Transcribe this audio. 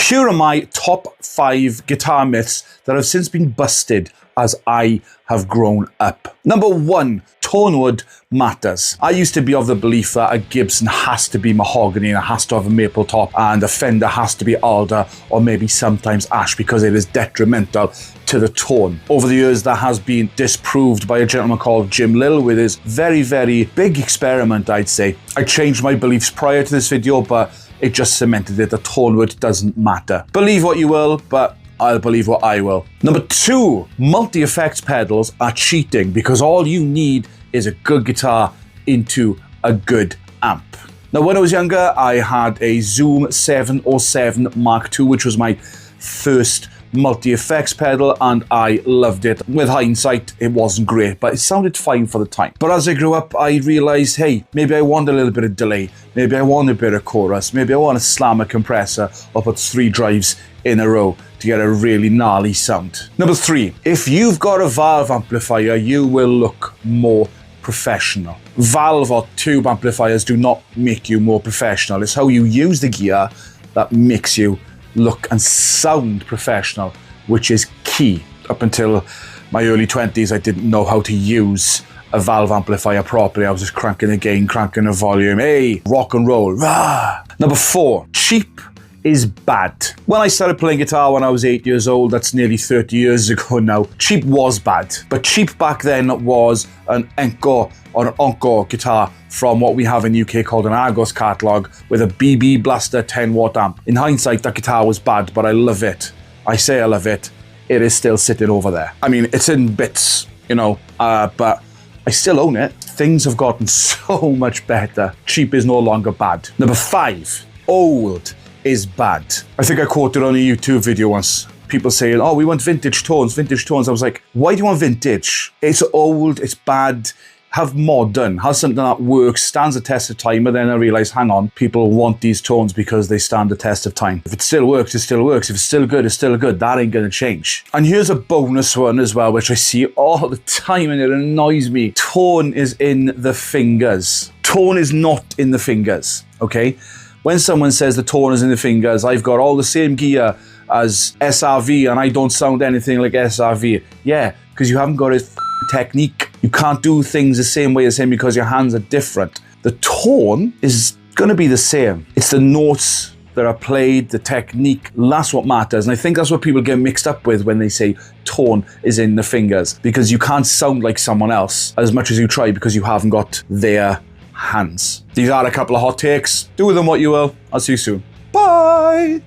Here are my top 5 guitar myths that have since been busted as I have grown up. Number 1, tone wood matters. I used to be of the belief that a Gibson has to be mahogany and it has to have a maple top and a Fender has to be alder or maybe sometimes ash because it is detrimental to the tone. Over the years, that has been disproved by a gentleman called Jim Lill with his very, very big experiment, I'd say. I changed my beliefs prior to this video, but it just cemented it. The tone wood doesn't matter. Believe what you will, but I'll believe what I will. Number 2, multi-effects pedals are cheating because all you need is a good guitar into a good amp. Now, when I was younger, I had a Zoom 707 Mark II, which was my first multi-effects pedal, and I loved it. With hindsight, it wasn't great, but it sounded fine for the time. But as I grew up, I realized, hey, maybe I want a little bit of delay. Maybe I want a bit of chorus. Maybe I want to slam a compressor or put 3 drives in a row to get a really gnarly sound. Number 3, if you've got a valve amplifier, you will look more professional. Valve or tube amplifiers do not make you more professional. It's how you use the gear that makes you look and sound professional, which is key. Up until my early 20s, I didn't know how to use a valve amplifier properly. I was just cranking the gain, cranking the volume. Hey, rock and roll, rah! Number 4, cheap is bad. When I started playing guitar when I was 8 years old, that's nearly 30 years ago now, cheap was bad. But cheap back then was an Encore or an Encore guitar from what we have in the UK called an Argos catalogue with a BB Blaster 10-watt amp. In hindsight, that guitar was bad, but I love it. I say I love it. It is still sitting over there. I mean, it's in bits, you know, but I still own it. Things have gotten so much better. Cheap is no longer bad. Number 5, old is bad. I think I quoted on a YouTube video once, people saying, oh, we want vintage tones, vintage tones. I was like, why do you want vintage? It's old, it's bad. Have modern, have something that works, stands the test of time, and then I realized, hang on, people want these tones because they stand the test of time. If it still works, it still works. If it's still good, it's still good. That ain't gonna change. And here's a bonus one as well, which I see all the time and it annoys me. Tone is in the fingers. Tone is not in the fingers, okay? When someone says the tone is in the fingers, I've got all the same gear as SRV and I don't sound anything like SRV. Yeah, because you haven't got a technique. You can't do things the same way as him because your hands are different. The tone is going to be the same. It's the notes that are played, the technique, that's what matters. And I think that's what people get mixed up with when they say tone is in the fingers, because you can't sound like someone else as much as you try because you haven't got their hands. These are a couple of hot takes. Do with them what you will. I'll see you soon. Bye!